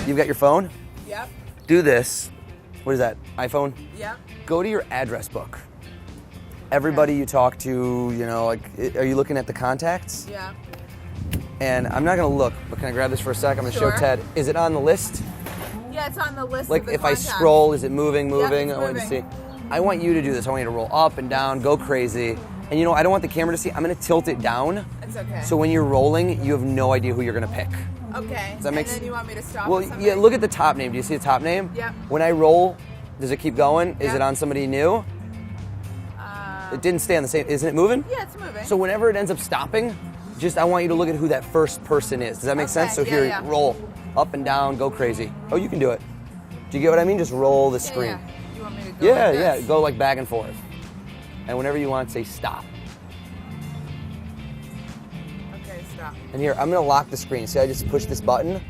You've got your phone? Yep. Do this. What is that, iPhone? Yep. Go to your address book. Everybody you talk to, you know, like, are you looking at the contacts? Yeah. And I'm not gonna look, but can I grab this for a sec? I'm gonna show Sure. Ted. Is it on the list? Yeah, it's on the list Like of the if contacts. I scroll, is it moving? Yep, it's I want to see. moving. I want you to do this. I want you to roll up and down, go crazy. And you know, I don't want the camera to see. I'm gonna tilt it down. It's okay. So when you're rolling, you have no idea who you're gonna pick. Okay. Does that make And then you want me to stop Well, or something? yeah, look at the top name. Do you see the top name? Yep. When I roll, does it keep going? Is Yep. it on somebody new? It didn't stay on the same. Isn't it moving? Yeah, it's moving. So whenever it ends up stopping, just I want you to look at who that first person is. Does that make Okay, sense? So yeah, here, yeah. roll up and down, go crazy. Oh, you can do it. Do you get what I mean? Just roll the Yeah, screen. yeah. You want me to go Yeah, like yeah. this? Go like back and forth. And whenever you want, say stop. Okay, stop. And here, I'm gonna lock the screen. See, I just pushed this button. Okay.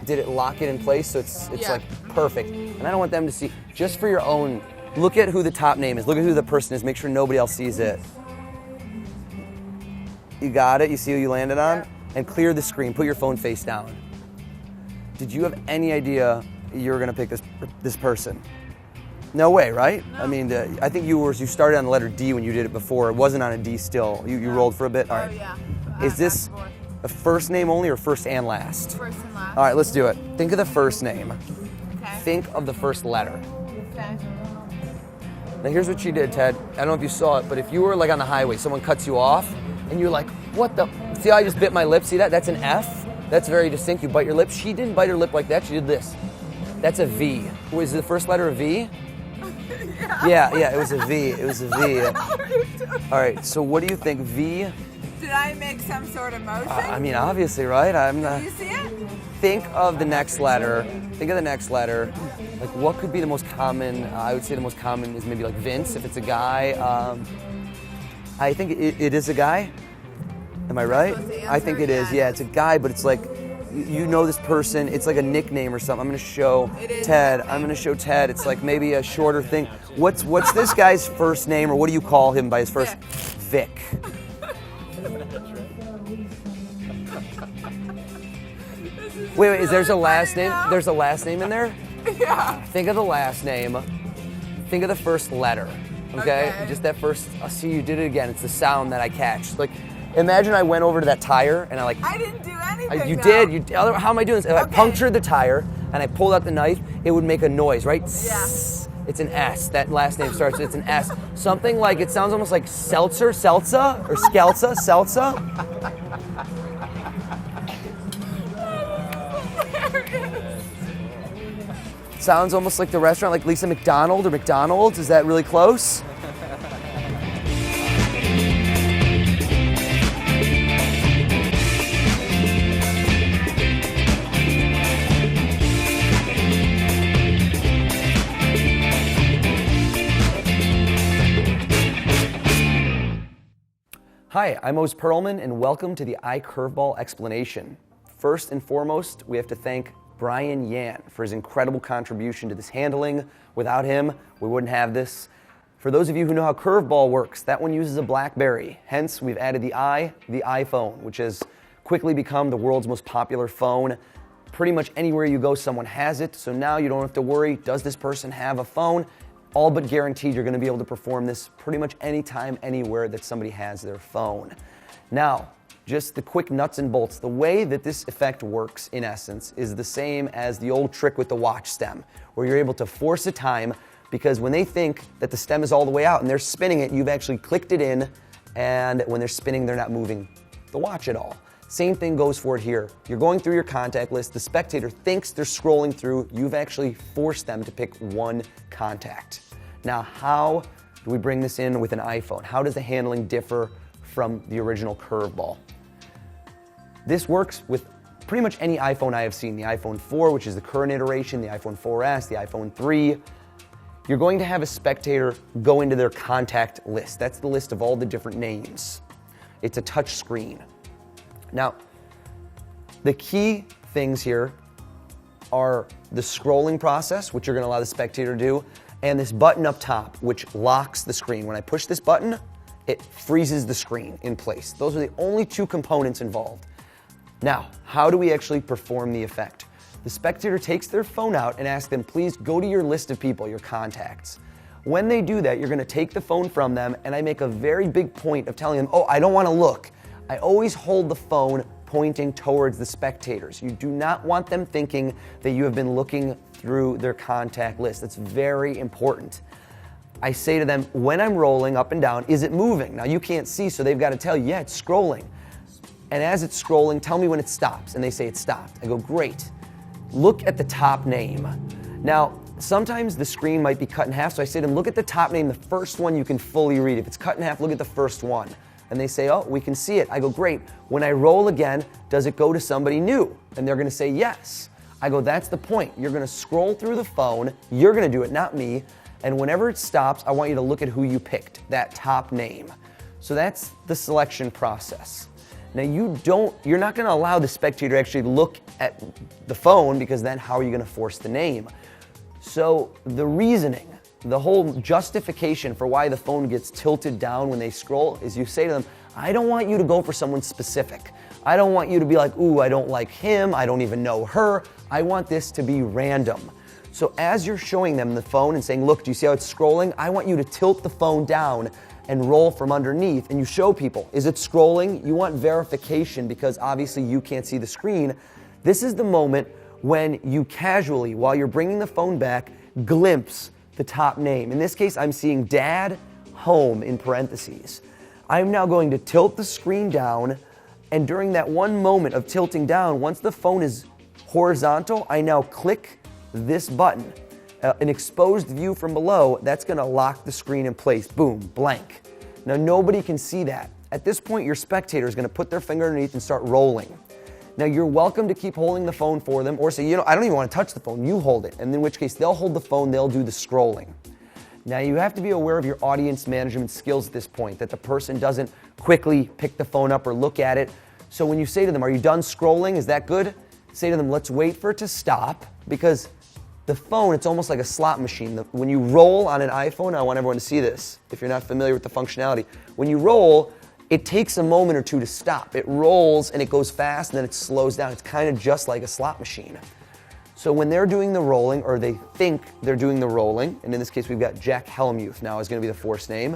Did it lock it in place? So it's Yeah. like perfect. And I don't want them to see. Just for your own. Look at who the top name is. Look at who the person is. Make sure nobody else sees it. You got it. You see who you landed on? Yeah. And clear the screen. Put your phone face down. Did you have any idea you were gonna pick this person? No way, right? No. I mean, I think you started on the letter D when you did it before. It wasn't on a D still. You rolled for a bit. All right. Oh, yeah. Is this Back and a first name only or first and last? forth. First and last. All right, let's do it. Think of the first name. Okay. Think of the first letter. Okay. Now here's what she did, Ted. I don't know if you saw it, but if you were like on the highway, someone cuts you off, and you're like, what the? See how I just bit my lip? See that? That's an F. That's very distinct. You bite your lip. She didn't bite her lip like that. She did this. That's a V. Was the first letter a V? Yeah, it was a V. It was a V. All right, so what do you think? V? Did I make some sort of motion? I mean, obviously, right? I'm not. Did you see it? Think of the next letter. Think of the next letter. Like, what could be the most common? I would say the most common is maybe like Vince, if it's a guy. I think it is a guy. Am I right? supposed to I think it answer? is. Yeah, Yeah, it it's a guy, but it's like you know this person. It's like a nickname or something. I'm gonna show It is Ted. a nickname. I'm gonna show Ted. It's like maybe a shorter thing. What's this guy's first name, or what do you call him by his first? Vic. Wait, is there's a last name? now. There's a last name in there? Yeah. Think of the last name. Think of the first letter. Okay? Okay. Just that first. See, you did it again. It's the sound that I catch. Like, imagine I went over to that tire and I like. I didn't do anything. You though. did. You. How am I doing this? If I Okay. punctured the tire and I pulled out the knife, it would make a noise, right? Yeah. It's an S. That last name starts. It's an S. Something like it sounds almost like seltzer, seltza, or skelza, seltza. Sounds almost like the restaurant, like Lisa McDonald or McDonald's. Is that really close? Hi, I'm Oz Perlman, and welcome to the iCurveball explanation. First and foremost, we have to thank Brian Yan for his incredible contribution to this handling. Without him, we wouldn't have this. For those of you who know how Curveball works, that one uses a BlackBerry. Hence, we've added the iPhone, which has quickly become the world's most popular phone. Pretty much anywhere you go, someone has it. So now you don't have to worry, does this person have a phone? All but guaranteed you're gonna be able to perform this pretty much anytime, anywhere that somebody has their phone. Now, just the quick nuts and bolts. The way that this effect works, in essence, is the same as the old trick with the watch stem, where you're able to force a time, because when they think that the stem is all the way out and they're spinning it, you've actually clicked it in, and when they're spinning, they're not moving the watch at all. Same thing goes for it here. You're going through your contact list, the spectator thinks they're scrolling through, you've actually forced them to pick one contact. Now, how do we bring this in with an iPhone? How does the handling differ from the original Curveball? This works with pretty much any iPhone I have seen. The iPhone 4, which is the current iteration, the iPhone 4S, the iPhone 3. You're going to have a spectator go into their contact list. That's the list of all the different names. It's a touch screen. Now, the key things here are the scrolling process, which you're going to allow the spectator to do, and this button up top, which locks the screen. When I push this button, it freezes the screen in place. Those are the only two components involved. Now, how do we actually perform the effect? the spectator takes their phone out and asks them, please go to your list of people, your contacts. When they do that, you're going to take the phone from them, and I make a very big point of telling them, oh, I don't want to look. I always hold the phone pointing towards the spectators. You do not want them thinking that you have been looking through their contact list. That's very important. I say to them, when I'm rolling up and down, is it moving? Now you can't see, so they've got to tell you, yeah, it's scrolling. And as it's scrolling, tell me when it stops. And they say it stopped. I go, great. Look at the top name. Now, sometimes the screen might be cut in half, so I say to them, look at the top name, the first one you can fully read. If it's cut in half, look at the first one. And they say, oh, we can see it. I go, great. When I roll again, does it go to somebody new? And they're going to say yes. I go, that's the point. You're going to scroll through the phone. You're going to do it, not me. And whenever it stops, I want you to look at who you picked, that top name. So that's the selection process. Now you're not going to allow the spectator to actually look at the phone, because then how are you going to force the name? So the reasoning, the whole justification for why the phone gets tilted down when they scroll is you say to them, I don't want you to go for someone specific. I don't want you to be like, ooh, I don't like him, I don't even know her. I want this to be random. So as you're showing them the phone and saying, look, do you see how it's scrolling? I want you to tilt the phone down and roll from underneath, and you show people, is it scrolling? You want verification, because obviously you can't see the screen. This is the moment when you casually, while you're bringing the phone back, glimpse the top name. In this case, I'm seeing Dad, Home in parentheses. I'm now going to tilt the screen down, and during that one moment of tilting down, once the phone is horizontal, I now click this button. An exposed view from below, that's going to lock the screen in place. Boom, blank. Now nobody can see that. At this point, your spectator is going to put their finger underneath and start rolling. Now you're welcome to keep holding the phone for them, or say, I don't even want to touch the phone, you hold it. And in which case they'll hold the phone, they'll do the scrolling. Now you have to be aware of your audience management skills at this point, that the person doesn't quickly pick the phone up or look at it. So when you say to them, are you done scrolling? Is that good? Say to them, let's wait for it to stop, because the phone, it's almost like a slot machine. When you roll on an iPhone, I want everyone to see this if you're not familiar with the functionality. When you roll, it takes a moment or two to stop. It rolls and it goes fast and then it slows down. It's kind of just like a slot machine. So when they're doing the rolling, or they think they're doing the rolling, and in this case we've got Jack Helmuth now is going to be the forced name.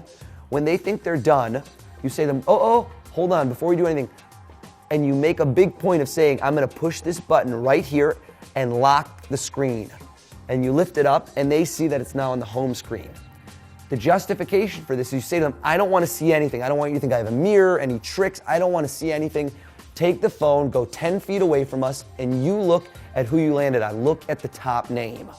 When they think they're done, you say to them, oh, hold on, before we do anything. And you make a big point of saying, I'm going to push this button right here and lock the screen. And you lift it up and they see that it's now on the home screen. The justification for this is you say to them, I don't want to see anything. I don't want you to think I have a mirror, any tricks. I don't want to see anything. Take the phone, go 10 feet away from us, and you look at who you landed on. Look at the top name.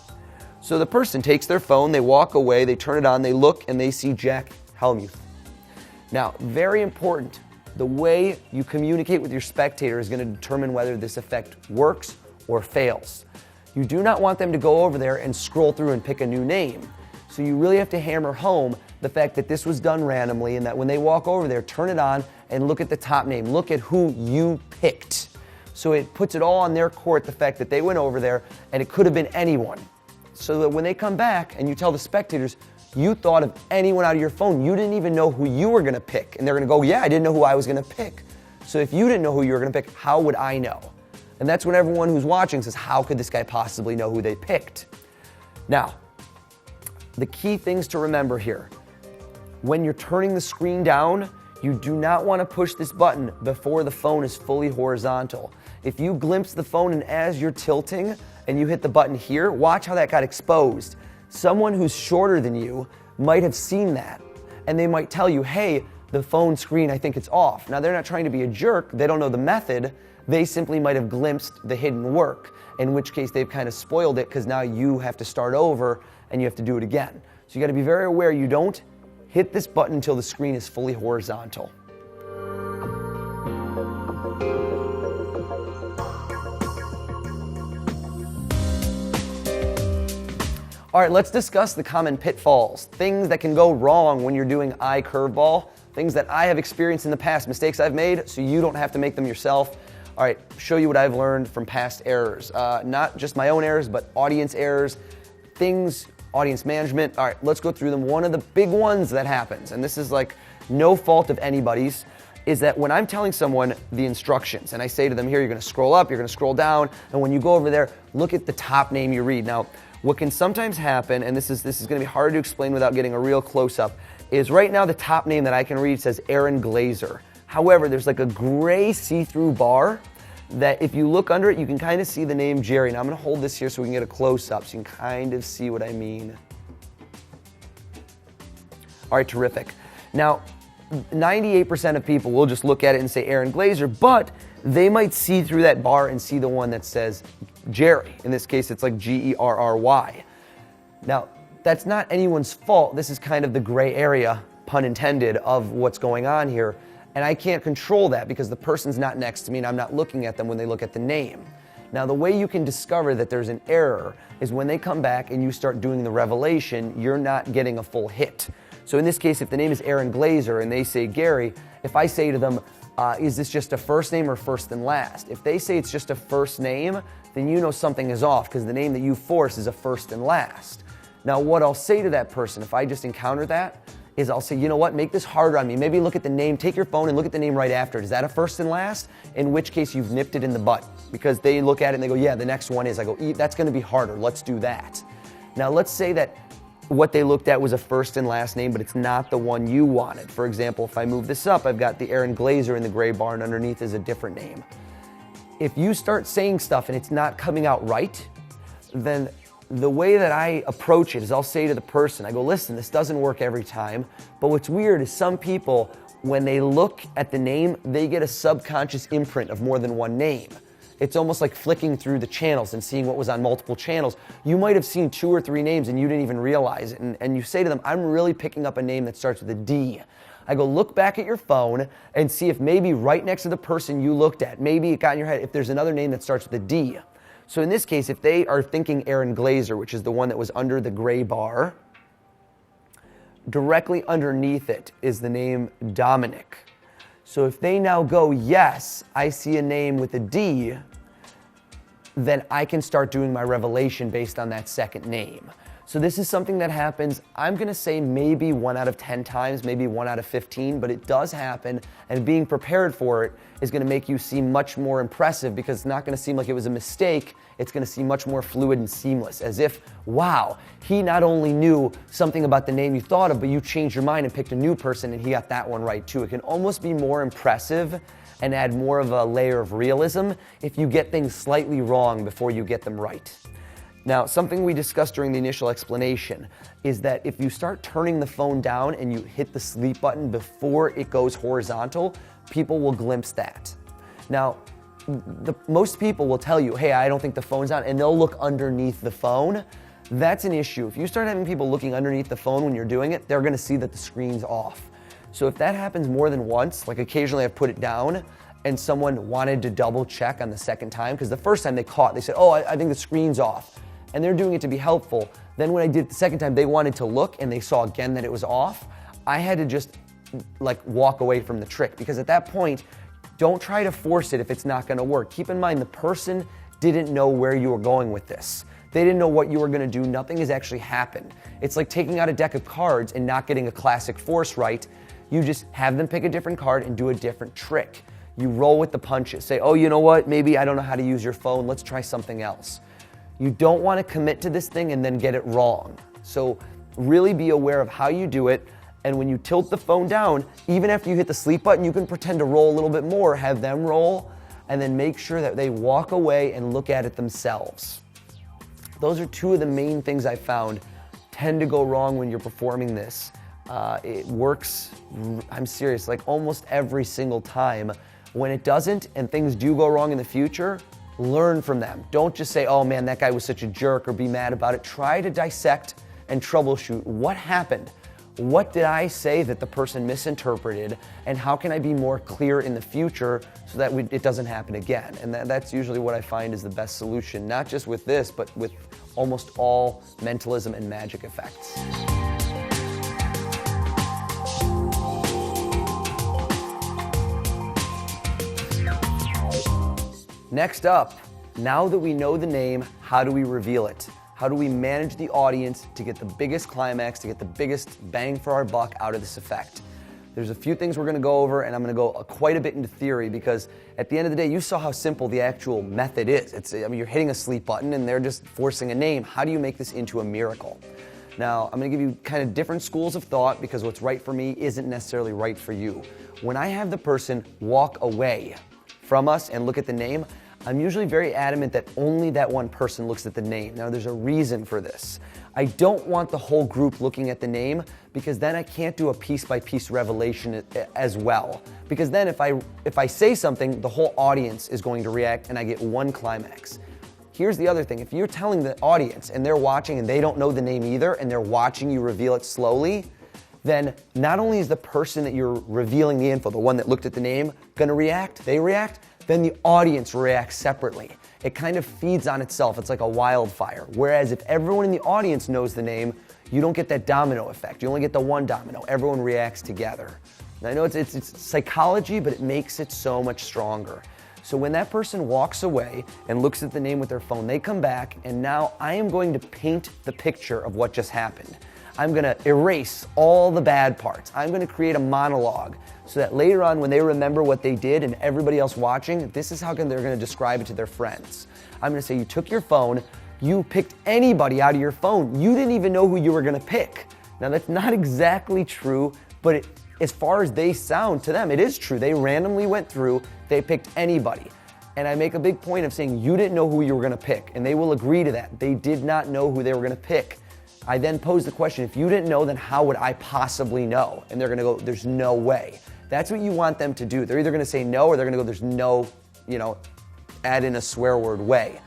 So the person takes their phone, they walk away, they turn it on, they look, and they see Jack Helmuth. Now, very important, the way you communicate with your spectator is going to determine whether this effect works or fails. You do not want them to go over there and scroll through and pick a new name. So you really have to hammer home the fact that this was done randomly, and that when they walk over there, turn it on and look at the top name. Look at who you picked. So it puts it all on their court, the fact that they went over there and it could have been anyone. So that when they come back and you tell the spectators, you thought of anyone out of your phone, you didn't even know who you were going to pick. And they're going to go, yeah, I didn't know who I was going to pick. So if you didn't know who you were going to pick, how would I know? And that's when everyone who's watching says, how could this guy possibly know who they picked? Now, the key things to remember here. When you're turning the screen down, you do not want to push this button before the phone is fully horizontal. If you glimpse the phone and as you're tilting and you hit the button here, watch how that got exposed. Someone who's shorter than you might have seen that, and they might tell you, hey, the phone screen, I think it's off. Now, they're not trying to be a jerk. They don't know the method. They simply might have glimpsed the hidden work, in which case they've kind of spoiled it, because now you have to start over and you have to do it again. So you got to be very aware you don't hit this button until the screen is fully horizontal. All right, let's discuss the common pitfalls, things that can go wrong when you're doing iCurveball, things that I have experienced in the past, mistakes I've made, so you don't have to make them yourself. All right, show you what I've learned from past errors. Not just my own errors, but audience errors, things, audience management. All right, let's go through them. One of the big ones that happens, and this is like no fault of anybody's, is that when I'm telling someone the instructions and I say to them, here, you're going to scroll up, you're going to scroll down, and when you go over there, look at the top name you read. Now, what can sometimes happen, and this is going to be hard to explain without getting a real close-up, is right now the top name that I can read says Aaron Glazer. However, there's like a gray see-through bar that if you look under it, you can kind of see the name Jerry. Now I'm going to hold this here so we can get a close-up so you can kind of see what I mean. All right, terrific. Now, 98% of people will just look at it and say Aaron Glazer, but they might see through that bar and see the one that says Jerry. In this case, it's like Gerry. Now, that's not anyone's fault. This is kind of the gray area, pun intended, of what's going on here. And I can't control that because the person's not next to me and I'm not looking at them when they look at the name. Now, the way you can discover that there's an error is when they come back and you start doing the revelation, you're not getting a full hit. So in this case, if the name is Aaron Glazer and they say Gary, if I say to them, is this just a first name or first and last? If they say it's just a first name, then you know something is off because the name that you force is a first and last. Now, what I'll say to that person, if I just encounter that, is I'll say, you know what, make this harder on me. Maybe look at the name, take your phone and look at the name right after it. Is that a first and last? In which case you've nipped it in the butt because they look at it and they go, yeah, the next one is. I go, that's going to be harder. Let's do that. Now, let's say that what they looked at was a first and last name, but it's not the one you wanted. For example, if I move this up, I've got the Aaron Glazer in the gray bar and underneath is a different name. If you start saying stuff and it's not coming out right, then the way that I approach it is I'll say to the person, I go, listen, this doesn't work every time, but what's weird is some people, when they look at the name, they get a subconscious imprint of more than one name. It's almost like flicking through the channels and seeing what was on multiple channels. You might have seen 2 or 3 names and you didn't even realize it. And you say to them, I'm really picking up a name that starts with a D. I go, look back at your phone and see if maybe right next to the person you looked at, maybe it got in your head, if there's another name that starts with a D. So in this case, if they are thinking Aaron Glazer, which is the one that was under the gray bar, directly underneath it is the name Dominic. So if they now go, yes, I see a name with a D, then I can start doing my revelation based on that second name. So this is something that happens, I'm going to say maybe 1 out of 10 times, maybe 1 out of 15, but it does happen, and being prepared for it is going to make you seem much more impressive because it's not going to seem like it was a mistake, it's going to seem much more fluid and seamless, as if, wow, he not only knew something about the name you thought of, but you changed your mind and picked a new person and he got that one right too. It can almost be more impressive and add more of a layer of realism if you get things slightly wrong before you get them right. Now, something we discussed during the initial explanation is that if you start turning the phone down and you hit the sleep button before it goes horizontal, people will glimpse that. Now, most people will tell you, hey, I don't think the phone's on, and they'll look underneath the phone. That's an issue. If you start having people looking underneath the phone when you're doing it, they're going to see that the screen's off. So if that happens more than once, like occasionally I've put it down and someone wanted to double check on the second time, because the first time they said, oh, I think the screen's off. And they're doing it to be helpful. Then when I did it the second time, they wanted to look and they saw again that it was off. I had to just walk away from the trick because at that point, don't try to force it if it's not gonna work. Keep in mind the person didn't know where you were going with this. They didn't know what you were gonna do. Nothing has actually happened. It's like taking out a deck of cards and not getting a classic force right. You just have them pick a different card and do a different trick. You roll with the punches. Say, oh, you know what? Maybe I don't know how to use your phone. Let's try something else. You don't want to commit to this thing and then get it wrong. So really be aware of how you do it. And when you tilt the phone down, even after you hit the sleep button, you can pretend to roll a little bit more, have them roll, and then make sure that they walk away and look at it themselves. Those are 2 of the main things I found tend to go wrong when you're performing this. It works, I'm serious, like almost every single time. When it doesn't and things do go wrong in the future, learn from them. Don't just say, oh man, that guy was such a jerk, or be mad about it. Try to dissect and troubleshoot what happened. What did I say that the person misinterpreted, and how can I be more clear in the future so that it doesn't happen again? And that's usually what I find is the best solution, not just with this, but with almost all mentalism and magic effects. Next up, now that we know the name, how do we reveal it? How do we manage the audience to get the biggest climax, to get the biggest bang for our buck out of this effect? There's a few things we're going to go over, and I'm going to go quite a bit into theory because at the end of the day, you saw how simple the actual method is. You're hitting a sleep button and they're just forcing a name. How do you make this into a miracle? Now, I'm going to give you kind of different schools of thought because what's right for me isn't necessarily right for you. When I have the person walk away from us and look at the name, I'm usually very adamant that only that one person looks at the name. Now, there's a reason for this. I don't want the whole group looking at the name because then I can't do a piece-by-piece revelation as well. Because then if I say something, the whole audience is going to react and I get one climax. Here's the other thing. If you're telling the audience and they're watching and they don't know the name either and they're watching you reveal it slowly, then not only is the person that you're revealing the info, the one that looked at the name, gonna react, then the audience reacts separately. It kind of feeds on itself. It's like a wildfire. Whereas if everyone in the audience knows the name, you don't get that domino effect. You only get the one domino. Everyone reacts together. And I know it's psychology, but it makes it so much stronger. So when that person walks away and looks at the name with their phone, they come back, and now I am going to paint the picture of what just happened. I'm going to erase all the bad parts. I'm going to create a monologue so that later on when they remember what they did and everybody else watching, this is how they're going to describe it to their friends. I'm going to say, you took your phone, you picked anybody out of your phone. You didn't even know who you were going to pick. Now that's not exactly true, but as far as they sound to them, it is true. They randomly went through, they picked anybody. And I make a big point of saying you didn't know who you were going to pick, and they will agree to that. They did not know who they were going to pick. I then pose the question, if you didn't know, then how would I possibly know? And they're going to go, there's no way. That's what you want them to do. They're either going to say no or they're going to go, there's no, add in a swear word way.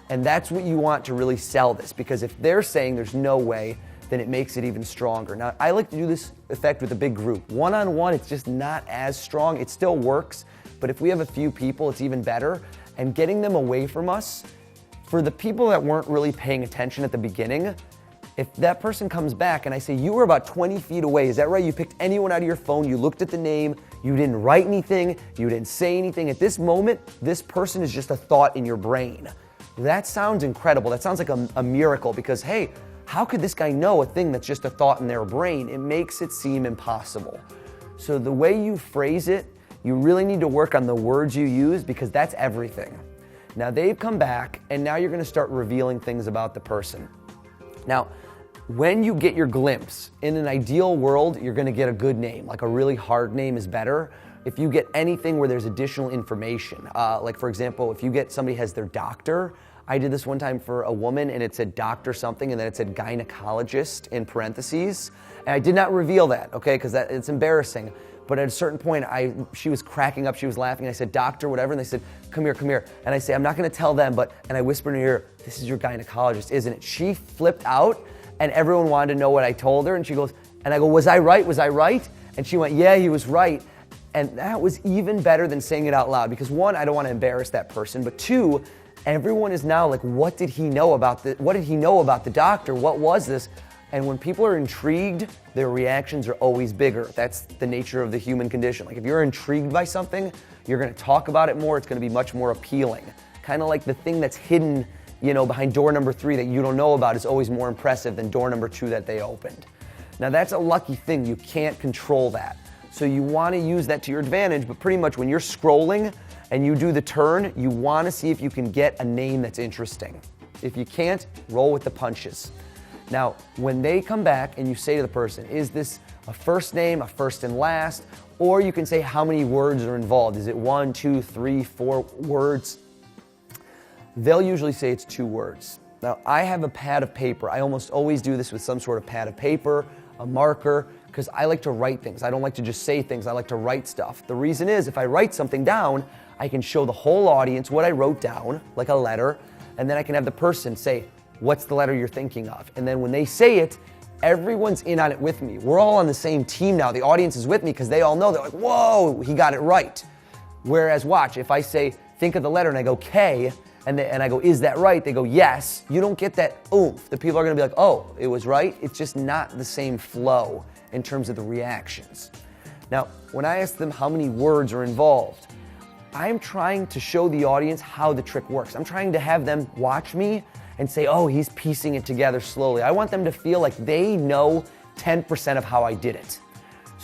And that's what you want to really sell this, because if they're saying there's no way, then it makes it even stronger. Now, I like to do this effect with a big group. One-on-one, it's just not as strong. It still works, but if we have a few people, it's even better. And getting them away from us, for the people that weren't really paying attention at the beginning, if that person comes back and I say, you were about 20 feet away, is that right? You picked anyone out of your phone, you looked at the name, you didn't write anything, you didn't say anything. At this moment, this person is just a thought in your brain. That sounds incredible. That sounds like a miracle because, hey, how could this guy know a thing that's just a thought in their brain? It makes it seem impossible. So the way you phrase it, you really need to work on the words you use because that's everything. Now they've come back and now you're going to start revealing things about the person. Now, when you get your glimpse, in an ideal world, you're going to get a good name. Like a really hard name is better. If you get anything where there's additional information, like for example, if you get somebody has their doctor, I did this one time for a woman and it said doctor something and then it said gynecologist in parentheses. And I did not reveal that, okay, because it's embarrassing. But at a certain point, she was cracking up, she was laughing, and I said, doctor, whatever, and they said, come here. And I say, I'm not gonna tell them, and I whispered in her ear, this is your gynecologist, isn't it? She flipped out, and everyone wanted to know what I told her, and she goes, and I go, was I right? And she went, yeah, he was right. And that was even better than saying it out loud, because one, I don't wanna embarrass that person, but two, everyone is now like, what did he know about the doctor? What was this? And when people are intrigued, their reactions are always bigger. That's the nature of the human condition. Like if you're intrigued by something, you're gonna talk about it more, it's gonna be much more appealing. Kind of like the thing that's hidden, behind door number 3 that you don't know about is always more impressive than door number 2 that they opened. Now that's a lucky thing, you can't control that. So you wanna use that to your advantage, but pretty much when you're scrolling and you do the turn, you wanna see if you can get a name that's interesting. If you can't, roll with the punches. Now, when they come back and you say to the person, is this a first name, a first and last, or you can say how many words are involved. Is it 1, 2, 3, 4 words? They'll usually say it's 2 words. Now, I have a pad of paper. I almost always do this with some sort of pad of paper, a marker, because I like to write things. I don't like to just say things. I like to write stuff. The reason is if I write something down, I can show the whole audience what I wrote down, like a letter, and then I can have the person say, what's the letter you're thinking of? And then when they say it, everyone's in on it with me. We're all on the same team now. The audience is with me because they all know. They're like, whoa, he got it right. Whereas watch, if I say, think of the letter and I go K, and I go, is that right? They go, yes. You don't get that oomph. The people are gonna be like, oh, it was right. It's just not the same flow in terms of the reactions. Now, when I ask them how many words are involved, I'm trying to show the audience how the trick works. I'm trying to have them watch me and say, oh, he's piecing it together slowly. I want them to feel like they know 10% of how I did it.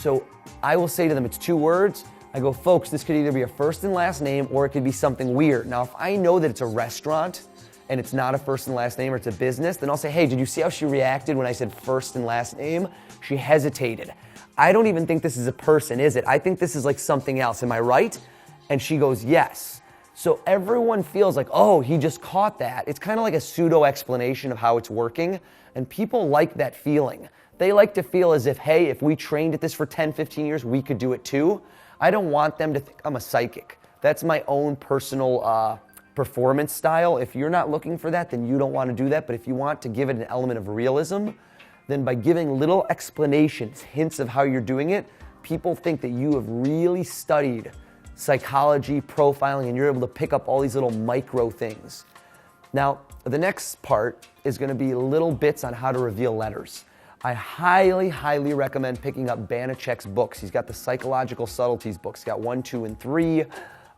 So I will say to them, it's 2 words. I go, folks, this could either be a first and last name or it could be something weird. Now, if I know that it's a restaurant and it's not a first and last name or it's a business, then I'll say, hey, did you see how she reacted when I said first and last name? She hesitated. I don't even think this is a person, is it? I think this is like something else. Am I right? And she goes, yes. So everyone feels like, oh, he just caught that. It's kind of like a pseudo explanation of how it's working. And people like that feeling. They like to feel as if, hey, if we trained at this for 10, 15 years, we could do it too. I don't want them to think I'm a psychic. That's my own personal performance style. If you're not looking for that, then you don't want to do that. But if you want to give it an element of realism, then by giving little explanations, hints of how you're doing it, people think that you have really studied psychology, profiling, and you're able to pick up all these little micro things. Now, the next part is going to be little bits on how to reveal letters. I highly, highly recommend picking up Banachek's books. He's got the Psychological Subtleties books. He's got 1, 2, and 3.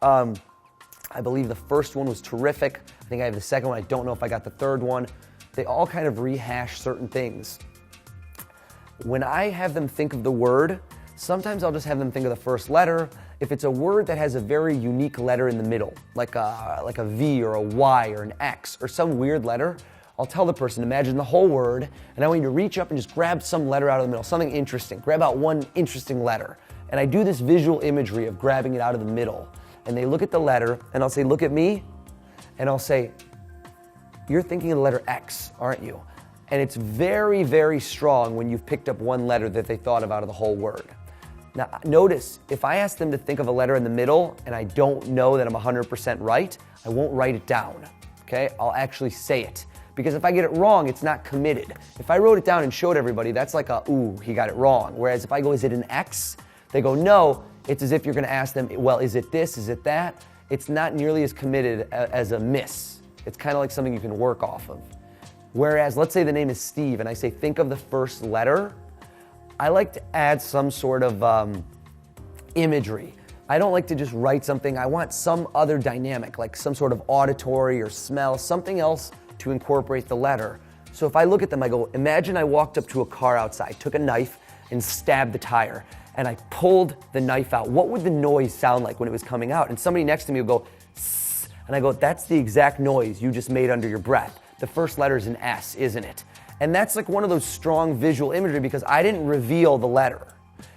I believe the first one was terrific. I think I have the second one. I don't know if I got the third one. They all kind of rehash certain things. When I have them think of the word, sometimes I'll just have them think of the first letter. If it's a word that has a very unique letter in the middle, like a V or a Y or an X or some weird letter, I'll tell the person, imagine the whole word, and I want you to reach up and just grab some letter out of the middle, something interesting. Grab out one interesting letter. And I do this visual imagery of grabbing it out of the middle. And they look at the letter, and I'll say, look at me. And I'll say, you're thinking of the letter X, aren't you? And it's very, very strong when you've picked up one letter that they thought of out of the whole word. Now, notice, if I ask them to think of a letter in the middle, and I don't know that I'm 100% right, I won't write it down, okay? I'll actually say it. Because if I get it wrong, it's not committed. If I wrote it down and showed everybody, that's like a, ooh, he got it wrong. Whereas if I go, is it an X? They go, no. It's as if you're going to ask them, well, is it this? Is it that? It's not nearly as committed as a miss. It's kind of like something you can work off of. Whereas, let's say the name is Steve, and I say, think of the first letter. I like to add some sort of imagery. I don't like to just write something. I want some other dynamic, like some sort of auditory or smell, something else to incorporate the letter. So if I look at them, I go, imagine I walked up to a car outside, took a knife and stabbed the tire, and I pulled the knife out. What would the noise sound like when it was coming out? And somebody next to me would go, sss, and I go, that's the exact noise you just made under your breath. The first letter is an S, isn't it? And that's like one of those strong visual imagery because I didn't reveal the letter.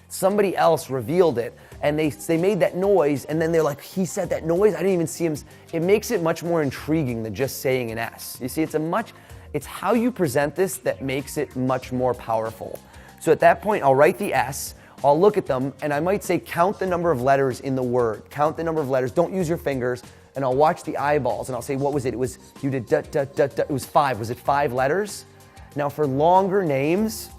Somebody else revealed it, and they made that noise, and then they're like, he said that noise? I didn't even see him. It makes it much more intriguing than just saying an S. You see, it's how you present this that makes it much more powerful. So at that point, I'll write the S, I'll look at them, and I might say, count the number of letters in the word. Count the number of letters, don't use your fingers, and I'll watch the eyeballs, and I'll say, what was it? You did da, da, da, da. It was 5. Was it 5 letters? Now for longer names,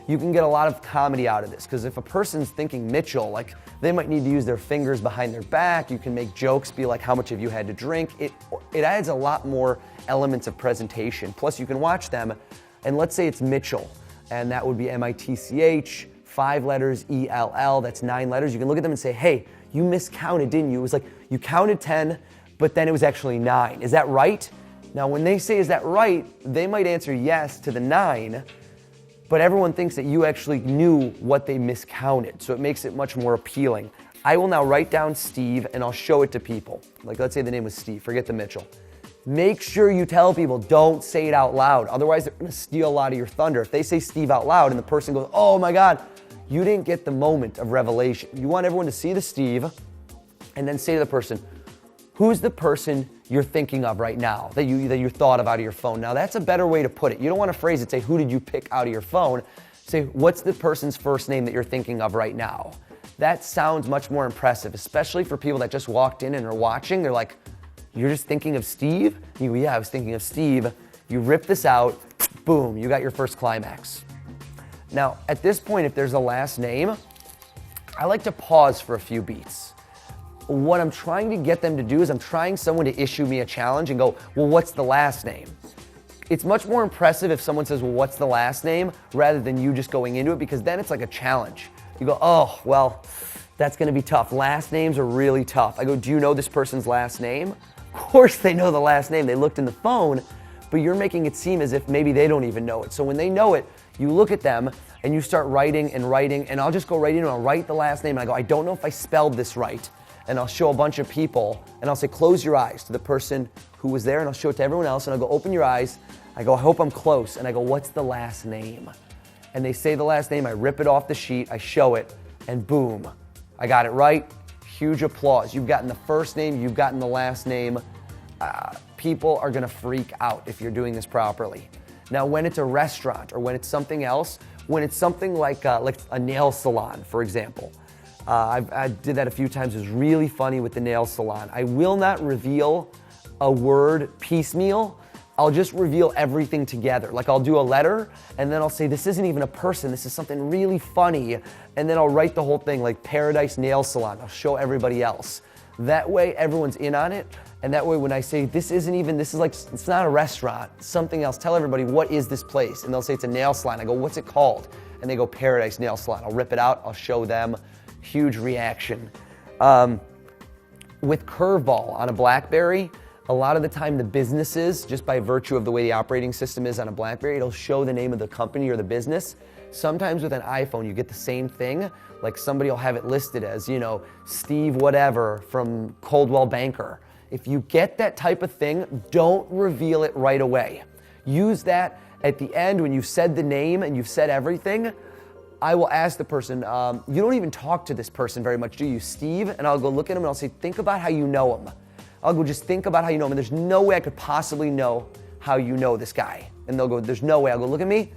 you can get a lot of comedy out of this because if a person's thinking Mitchell, like they might need to use their fingers behind their back. You can make jokes, be like, how much have you had to drink? It adds a lot more elements of presentation. Plus you can watch them, and let's say it's Mitchell, and that would be M-I-T-C-H, 5 letters, E-L-L, that's 9 letters. You can look at them and say, hey, you miscounted, didn't you? It was like, you counted 10, but then it was actually 9. Is that right? Now when they say, is that right? They might answer yes to the 9, but everyone thinks that you actually knew what they miscounted, so it makes it much more appealing. I will now write down Steve and I'll show it to people. Like let's say the name was Steve, forget the Mitchell. Make sure you tell people, don't say it out loud, otherwise they're gonna steal a lot of your thunder. If they say Steve out loud and the person goes, oh my God, you didn't get the moment of revelation. You want everyone to see the Steve and then say to the person, who's the person you're thinking of right now that you thought of out of your phone? Now that's a better way to put it. You don't want to phrase it, say, who did you pick out of your phone? Say, what's the person's first name that you're thinking of right now? That sounds much more impressive, especially for people that just walked in and are watching. They're like, you're just thinking of Steve? You go, yeah, I was thinking of Steve. You rip this out, boom, you got your first climax. Now, at this point, if there's a last name, I like to pause for a few beats. What I'm trying to get them to do is I'm trying someone to issue me a challenge and go, well, what's the last name? It's much more impressive if someone says, well, what's the last name? Rather than you just going into it, because then it's like a challenge. You go, oh, well, that's gonna be tough. Last names are really tough. I go, do you know this person's last name? Of course they know the last name. They looked in the phone, but you're making it seem as if maybe they don't even know it. So when they know it, you look at them and you start writing, and I'll just go right in and I'll write the last name, and I go, I don't know if I spelled this right. And I'll show a bunch of people, and I'll say, close your eyes to the person who was there, and I'll show it to everyone else, and I'll go, open your eyes. I go, I hope I'm close. And I go, what's the last name? And they say the last name, I rip it off the sheet, I show it, and boom, I got it right. Huge applause. You've gotten the first name, you've gotten the last name. People are gonna freak out if you're doing this properly. Now, when it's a restaurant or when it's something else, when it's something like a nail salon, for example, I did that a few times. It was really funny with the nail salon. I will not reveal a word piecemeal. I'll just reveal everything together. Like I'll do a letter and then I'll say, this isn't even a person, this is something really funny. And then I'll write the whole thing like Paradise Nail Salon. I'll show everybody else. That way everyone's in on it. And that way when I say, this is like, it's not a restaurant, something else, tell everybody, what is this place? And they'll say it's a nail salon. I go, what's it called? And they go, Paradise Nail Salon. I'll rip it out, I'll show them. Huge reaction. With Curveball on a BlackBerry, a lot of the time the businesses, just by virtue of the way the operating system is on a BlackBerry, it'll show the name of the company or the business. Sometimes with an iPhone, you get the same thing. Like somebody will have it listed as, Steve whatever from Coldwell Banker. If you get that type of thing, don't reveal it right away. Use that at the end when you've said the name and you've said everything. I will ask the person, you don't even talk to this person very much, do you, Steve? And I'll go look at him and I'll say, think about how you know him. I'll go, just think about how you know him. And there's no way I could possibly know how you know this guy. And they'll go, there's no way. I'll go, look at me.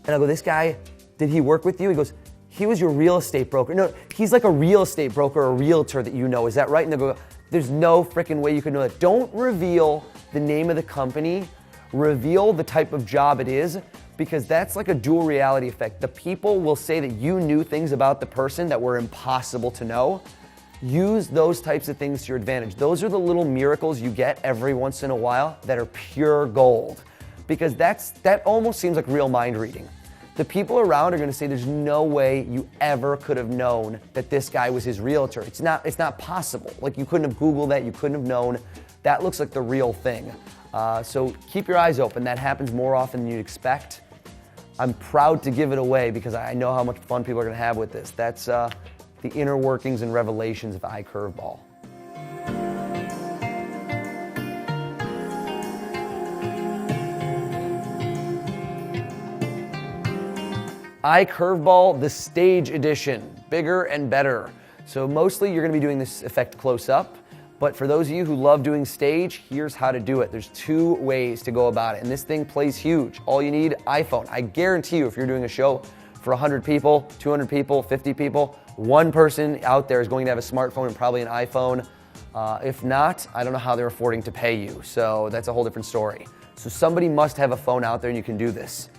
And I'll go, this guy, did he work with you? He goes, he was your real estate broker. No, he's like a real estate broker or a realtor that you know. Is that right? And they'll go, there's no freaking way you could know that. Don't reveal the name of the company. Reveal the type of job it is, because that's like a dual reality effect. The people will say that you knew things about the person that were impossible to know. Use those types of things to your advantage. Those are the little miracles you get every once in a while that are pure gold, because that almost seems like real mind reading. The people around are going to say there's no way you ever could have known that this guy was his realtor. It's not possible. Like you couldn't have Googled that, you couldn't have known. That looks like the real thing. So keep your eyes open. That happens more often than you'd expect. I'm proud to give it away because I know how much fun people are going to have with this. That's the inner workings and revelations of iCurveball. iCurveball, the stage edition, bigger and better. So mostly you're going to be doing this effect close up, but for those of you who love doing stage, here's how to do it. There's 2 ways to go about it, and this thing plays huge. All you need, iPhone. I guarantee you if you're doing a show for 100 people, 200 people, 50 people, one person out there is going to have a smartphone and probably an iPhone. If not, I don't know how they're affording to pay you, so that's a whole different story. So somebody must have a phone out there and you can do this.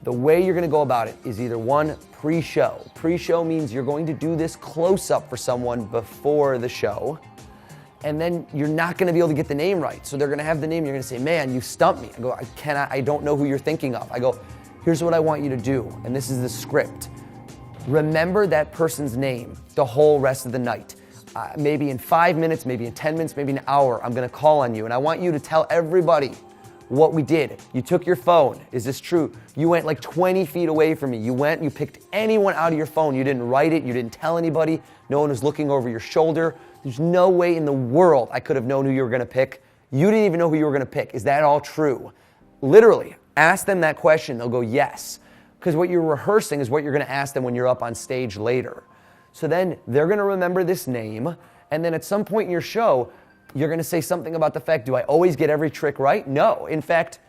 The way you're gonna go about it is either one, pre-show. Pre-show means you're going to do this close-up for someone before the show, and then you're not gonna be able to get the name right. So they're gonna have the name, you're gonna say, man, you stumped me. I go, I don't know who you're thinking of. I go, here's what I want you to do, and this is the script. Remember that person's name the whole rest of the night. Maybe in 5 minutes, maybe in 10 minutes, maybe an hour, I'm gonna call on you, and I want you to tell everybody what we did. You took your phone. Is this true? You went like 20 feet away from me. You went, you picked anyone out of your phone. You didn't write it. You didn't tell anybody. No one was looking over your shoulder. There's no way in the world I could have known who you were going to pick. You didn't even know who you were going to pick. Is that all true? Literally, ask them that question. They'll go, yes. Because what you're rehearsing is what you're going to ask them when you're up on stage later. So then they're going to remember this name. And then at some point in your show, you're going to say something about the fact, do I always get every trick right? No. In fact,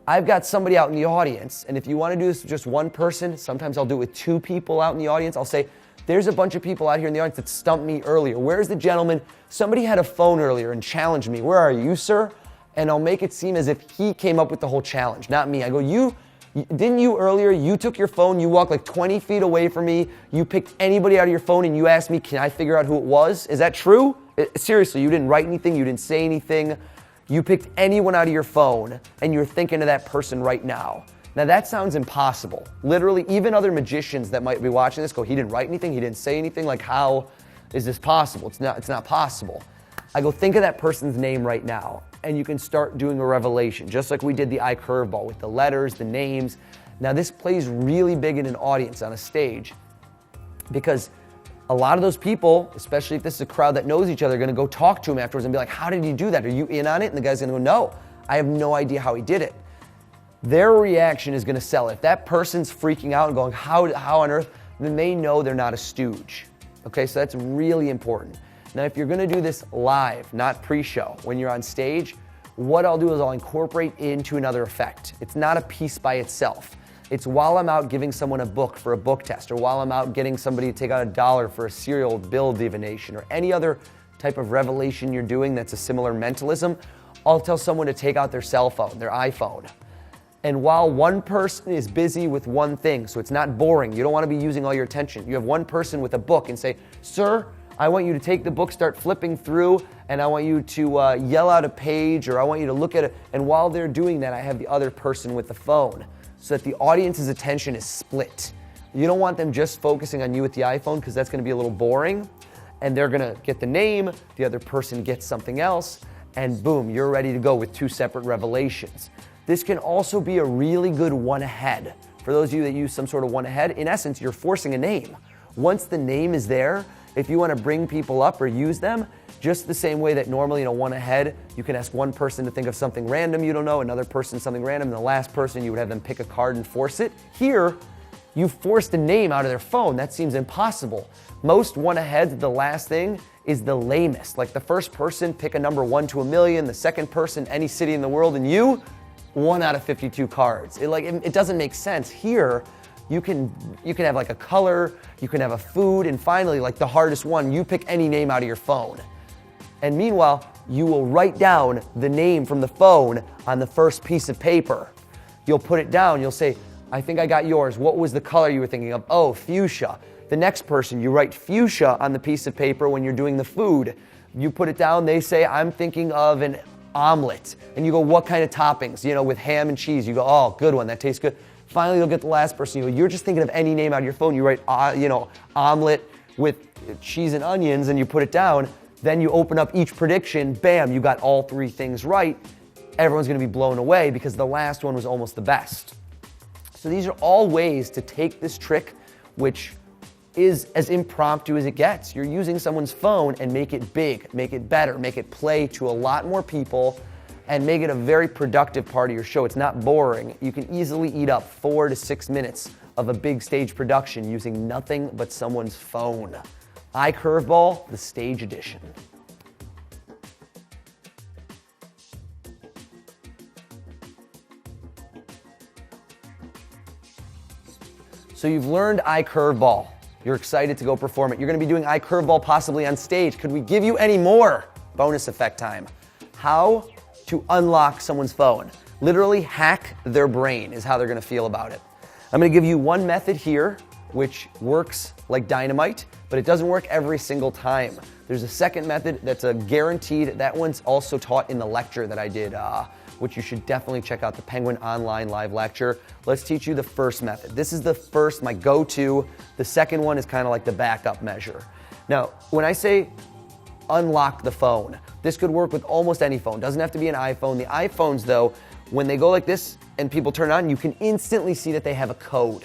I've got somebody out in the audience, and if you want to do this with just one person, sometimes I'll do it with 2 people out in the audience. I'll say, there's a bunch of people out here in the audience that stumped me earlier. Where's the gentleman? Somebody had a phone earlier and challenged me. Where are you, sir? And I'll make it seem as if he came up with the whole challenge, not me. I go, didn't you earlier, you took your phone, you walked like 20 feet away from me, you picked anybody out of your phone and you asked me, can I figure out who it was? Is that true? Seriously, you didn't write anything, you didn't say anything. You picked anyone out of your phone and you're thinking of that person right now. Now that sounds impossible. Literally, even other magicians that might be watching this go, he didn't write anything, he didn't say anything, like how is this possible? It's not possible. I go, think of that person's name right now, and you can start doing a revelation, just like we did the iCurveball with the letters, the names, Now this plays really big in an audience on a stage because a lot of those people, especially if this is a crowd that knows each other, are gonna go talk to him afterwards and be like, how did he do that? Are you in on it? And the guy's gonna go, no, I have no idea how he did it. Their reaction is gonna sell it. If that person's freaking out and going, how on earth, then they know they're not a stooge. Okay, so that's really important. Now, if you're gonna do this live, not pre-show, when you're on stage, what I'll do is I'll incorporate into another effect. It's not a piece by itself. It's while I'm out giving someone a book for a book test, or while I'm out getting somebody to take out $1 for a cereal bill divination, or any other type of revelation you're doing that's a similar mentalism, I'll tell someone to take out their cell phone, their iPhone. And while one person is busy with one thing, so it's not boring, you don't want to be using all your attention. You have one person with a book and say, sir, I want you to take the book, start flipping through, and I want you to yell out a page, or I want you to look at it. And while they're doing that, I have the other person with the phone, so that the audience's attention is split. You don't want them just focusing on you with the iPhone, because that's going to be a little boring, and they're going to get the name, the other person gets something else, and boom, you're ready to go with 2 separate revelations. This can also be a really good one ahead. For those of you that use some sort of one ahead, in essence, you're forcing a name. Once the name is there, if you want to bring people up or use them, just the same way that normally in a one ahead, you can ask one person to think of something random you don't know, another person something random, and the last person you would have them pick a card and force it. Here, you forced a name out of their phone. That seems impossible. Most one aheads, the last thing is the lamest. Like the first person, pick a number 1 to 1,000,000. The second person, any city in the world, and you, 1 out of 52 cards. It doesn't make sense. Here, you can have like a color, you can have a food, and finally, like the hardest one, you pick any name out of your phone. And meanwhile, you will write down the name from the phone on the first piece of paper. You'll put it down, you'll say, I think I got yours. What was the color you were thinking of? Oh, fuchsia. The next person, you write fuchsia on the piece of paper when you're doing the food. You put it down, they say, I'm thinking of an omelet. And you go, what kind of toppings? You know, with ham and cheese. You go, oh, good one, that tastes good. Finally, you'll get the last person. You go, you're just thinking of any name out of your phone. You write, omelet with cheese and onions, and you put it down. Then you open up each prediction. Bam, you got all 3 things right. Everyone's going to be blown away because the last one was almost the best. So these are all ways to take this trick, which is as impromptu as it gets. You're using someone's phone and make it big, make it better, make it play to a lot more people, and make it a very productive part of your show. It's not boring. You can easily eat up 4 to 6 minutes of a big stage production using nothing but someone's phone. iCurveball, the stage edition. So you've learned iCurveball. You're excited to go perform it. You're going to be doing iCurveball possibly on stage. Could we give you any more? Bonus effect time. How to unlock someone's phone. Literally hack their brain is how they're going to feel about it. I'm going to give you one method here, which works like dynamite, but it doesn't work every single time. There's a second method that's a guaranteed. That one's also taught in the lecture that I did, which you should definitely check out, the Penguin Online Live Lecture. Let's teach you the first method. This is the first, my go-to. The second one is kind of like the backup measure. Now, when I say unlock the phone, this could work with almost any phone. Doesn't have to be an iPhone. The iPhones, though, when they go like this and people turn on, you can instantly see that they have a code.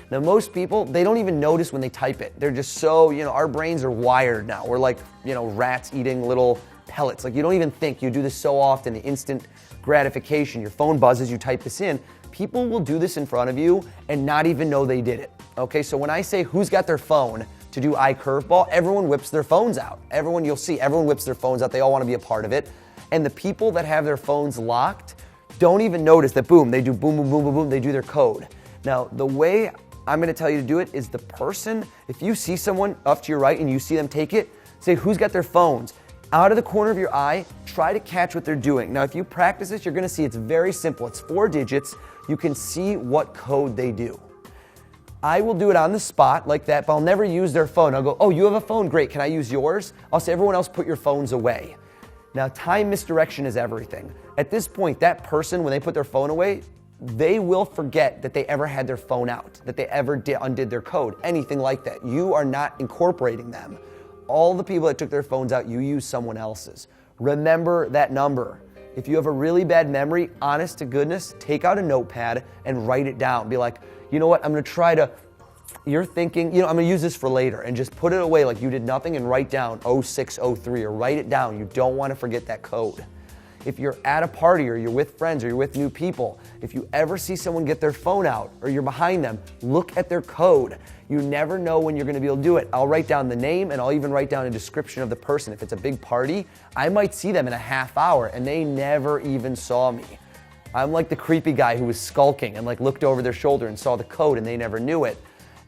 Now, most people, they don't even notice when they type it. They're just so, our brains are wired now. We're like, rats eating little pellets. Like, you don't even think. You do this so often, the instant gratification. Your phone buzzes, you type this in. People will do this in front of you and not even know they did it. Okay, so when I say who's got their phone to do iCurveball, everyone whips their phones out. Everyone whips their phones out. They all want to be a part of it. And the people that have their phones locked don't even notice that, boom, they do boom, boom, boom, boom, boom, they do their code. Now, the way I'm going to tell you to do it is the person, if you see someone up to your right and you see them take it, say, who's got their phones? Out of the corner of your eye, try to catch what they're doing. Now, if you practice this, you're going to see it's very simple. It's 4 digits. You can see what code they do. I will do it on the spot like that, but I'll never use their phone. I'll go, oh, you have a phone? Great. Can I use yours? I'll say, everyone else put your phones away. Now, time misdirection is everything. At this point, that person, when they put their phone away, they will forget that they ever had their phone out, that they ever undid their code, anything like that. You are not incorporating them. All the people that took their phones out, you use someone else's. Remember that number. If you have a really bad memory, honest to goodness, take out a notepad and write it down. Be like, you know what, I'm gonna try to, you're thinking, I'm gonna use this for later, and just put it away like you did nothing and write down 0603 or write it down. You don't wanna forget that code. If you're at a party or you're with friends or you're with new people, if you ever see someone get their phone out or you're behind them, look at their code. You never know when you're gonna be able to do it. I'll write down the name and I'll even write down a description of the person. If it's a big party, I might see them in a half hour and they never even saw me. I'm like the creepy guy who was skulking and like looked over their shoulder and saw the code and they never knew it.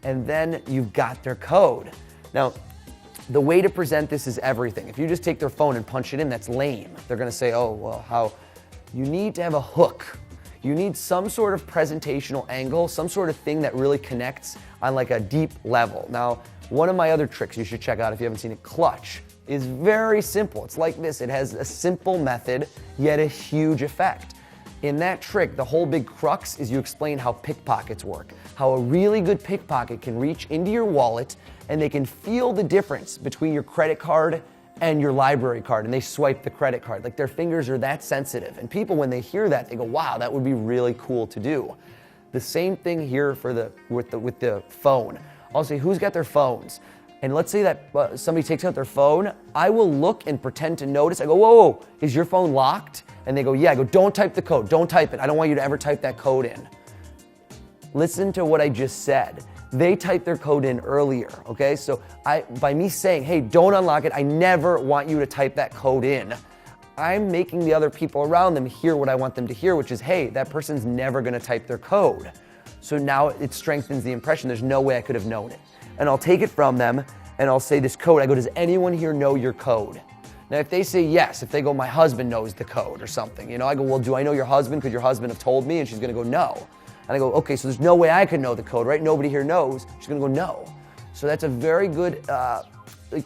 And then you've got their code. Now, the way to present this is everything. If you just take their phone and punch it in, that's lame. They're gonna say, oh, well, how? You need to have a hook. You need some sort of presentational angle, some sort of thing that really connects on like a deep level. Now, one of my other tricks you should check out if you haven't seen it, Clutch, is very simple. It's like this. It has a simple method, yet a huge effect. In that trick, the whole big crux is you explain how pickpockets work, how a really good pickpocket can reach into your wallet and they can feel the difference between your credit card and your library card, and they swipe the credit card. Like their fingers are that sensitive. And people, when they hear that, they go, wow, that would be really cool to do. The same thing here with the phone. I'll say, who's got their phones? And let's say that somebody takes out their phone, I will look and pretend to notice. I go, whoa, is your phone locked? And they go, yeah. I go, don't type the code, don't type it. I don't want you to ever type that code in. Listen to what I just said. They typed their code in earlier, okay? So by me saying, hey, don't unlock it, I never want you to type that code in. I'm making the other people around them hear what I want them to hear, which is, hey, that person's never gonna type their code. So now it strengthens the impression. There's no way I could have known it. And I'll take it from them and I'll say this code. I go, does anyone here know your code? Now, if they say yes, if they go, my husband knows the code or something, I go, well, do I know your husband? Could your husband have told me? And she's gonna go, no. And I go, okay, so there's no way I could know the code, right? Nobody here knows. She's gonna go, no. So that's a very good,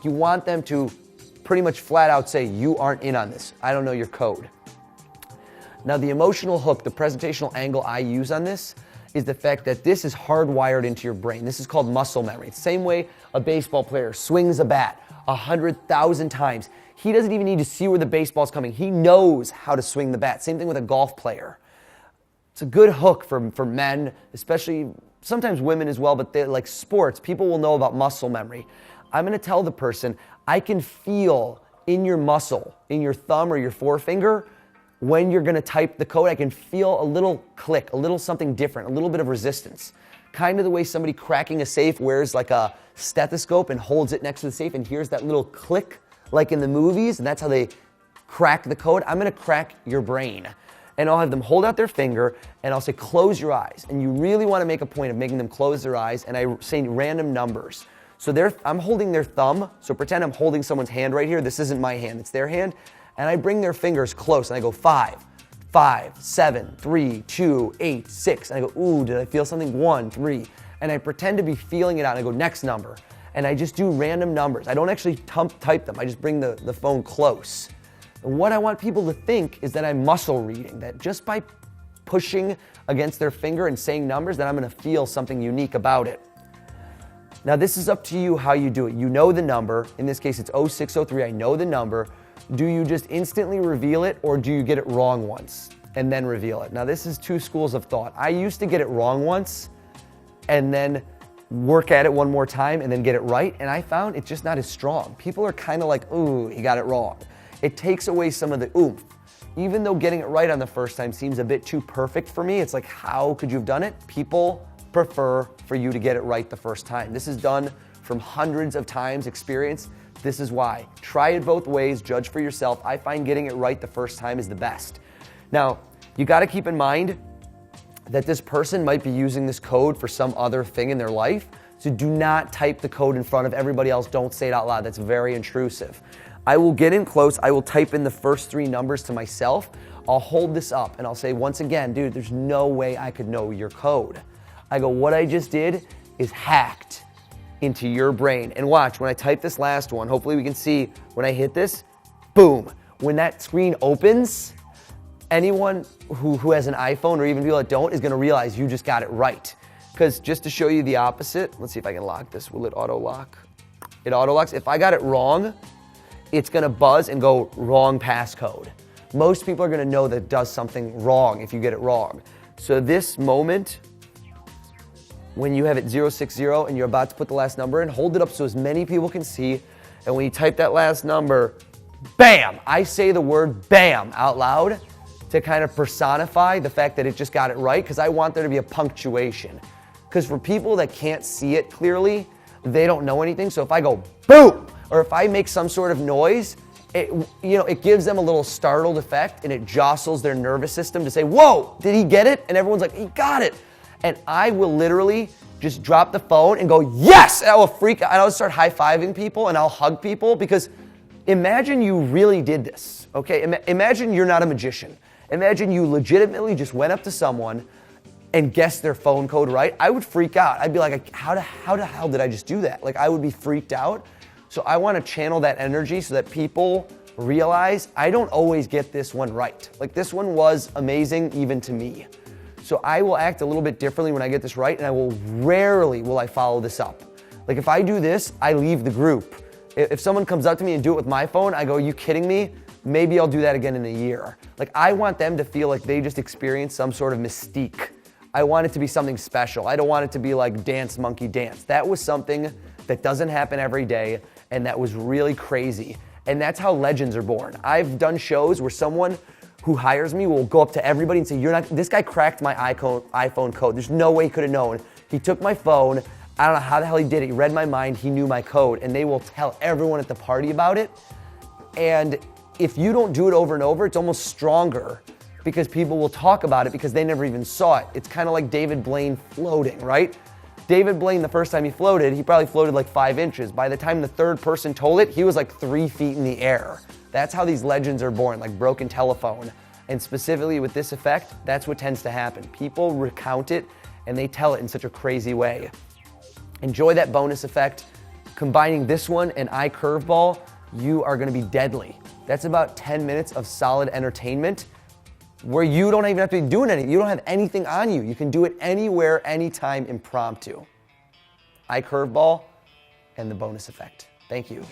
you want them to pretty much flat out say, you aren't in on this. I don't know your code. Now, the emotional hook, the presentational angle I use on this is the fact that this is hardwired into your brain. This is called muscle memory. It's the same way a baseball player swings a bat 100,000 times. He doesn't even need to see where the baseball's coming. He knows how to swing the bat. Same thing with a golf player. It's a good hook for men, especially sometimes women as well, but they like sports. People will know about muscle memory. I'm gonna tell the person, I can feel in your muscle, in your thumb or your forefinger, when you're gonna type the code, I can feel a little click, a little something different, a little bit of resistance. Kind of the way somebody cracking a safe wears like a stethoscope and holds it next to the safe and hears that little click like in the movies, and that's how they crack the code. I'm gonna crack your brain. And I'll have them hold out their finger and I'll say, close your eyes. And you really wanna make a point of making them close their eyes, and I say random numbers. So I'm holding their thumb, so pretend I'm holding someone's hand right here. This isn't my hand, it's their hand. And I bring their fingers close and I go 5, 5, 7, 3, 2, 8, 6. And I go, ooh, did I feel something? 1, 3. And I pretend to be feeling it out and I go, next number. And I just do random numbers. I don't actually type them, I just bring the phone close. And what I want people to think is that I'm muscle reading, that just by pushing against their finger and saying numbers, that I'm gonna feel something unique about it. Now this is up to you how you do it. You know the number, in this case it's 0603, I know the number. Do you just instantly reveal it, or do you get it wrong once and then reveal it? Now this is two schools of thought. I used to get it wrong once and then work at it one more time and then get it right, and I found it's just not as strong. People are kind of like, ooh, he got it wrong. It takes away some of the oomph. Even though getting it right on the first time seems a bit too perfect for me, it's like, how could you have done it? People prefer for you to get it right the first time. This is done from hundreds of times experience. This is why. Try it both ways, judge for yourself. I find getting it right the first time is the best. Now, you gotta keep in mind that this person might be using this code for some other thing in their life, so do not type the code in front of everybody else. Don't say it out loud, that's very intrusive. I will get in close, I will type in the first 3 numbers to myself, I'll hold this up and I'll say, once again, dude, there's no way I could know your code. I go, what I just did is hacked into your brain. And watch, when I type this last one, hopefully we can see, when I hit this, boom. When that screen opens, anyone who has an iPhone, or even people that don't, is gonna realize you just got it right. Because just to show you the opposite, let's see if I can lock this. Will it auto lock? It auto locks. If I got it wrong, it's gonna buzz and go wrong passcode. most people are gonna know that it does something wrong if you get it wrong. So this moment, when you have it 060 and you're about to put the last number in, hold it up so as many people can see. And when you type that last number, bam, I say the word bam out loud to kind of personify the fact that it just got it right, because I want there to be a punctuation. Because for people that can't see it clearly, they don't know anything. So if I go boom, or if I make some sort of noise, it gives them a little startled effect, and it jostles their nervous system to say, whoa, did he get it? And everyone's like, he got it. And I will literally just drop the phone and go, yes! And I will freak out, and I'll start high-fiving people, and I'll hug people, because imagine you really did this, okay? Imagine you're not a magician. Imagine you legitimately just went up to someone and guessed their phone code right. I would freak out. I'd be like, how the hell did I just do that? Like, I would be freaked out. So I want to channel that energy so that people realize I don't always get this one right. Like, this one was amazing even to me. So I will act a little bit differently when I get this right, and I will rarely follow this up. Like, if I do this, I leave the group. If someone comes up to me and do it with my phone, I go, are you kidding me? Maybe I'll do that again in a year. Like, I want them to feel like they just experienced some sort of mystique. I want it to be something special. I don't want it to be like dance monkey dance. That was something that doesn't happen every day, and that was really crazy. And that's how legends are born. I've done shows where someone who hires me will go up to everybody and say, this guy cracked my iPhone code. There's no way he could have known. He took my phone. I don't know how the hell he did it. He read my mind. He knew my code. And they will tell everyone at the party about it. And if you don't do it over and over, it's almost stronger, because people will talk about it because they never even saw it. It's kind of like David Blaine floating, right? David Blaine, the first time he floated, he probably floated like 5 inches. By the time the third person told it, he was like 3 feet in the air. That's how these legends are born, like broken telephone. And specifically with this effect, that's what tends to happen. People recount it and they tell it in such a crazy way. Enjoy that bonus effect. Combining this one and iCurveball, you are gonna be deadly. That's about 10 minutes of solid entertainment where you don't even have to be doing anything. You don't have anything on you. You can do it anywhere, anytime, impromptu. iCurveball and the bonus effect. Thank you.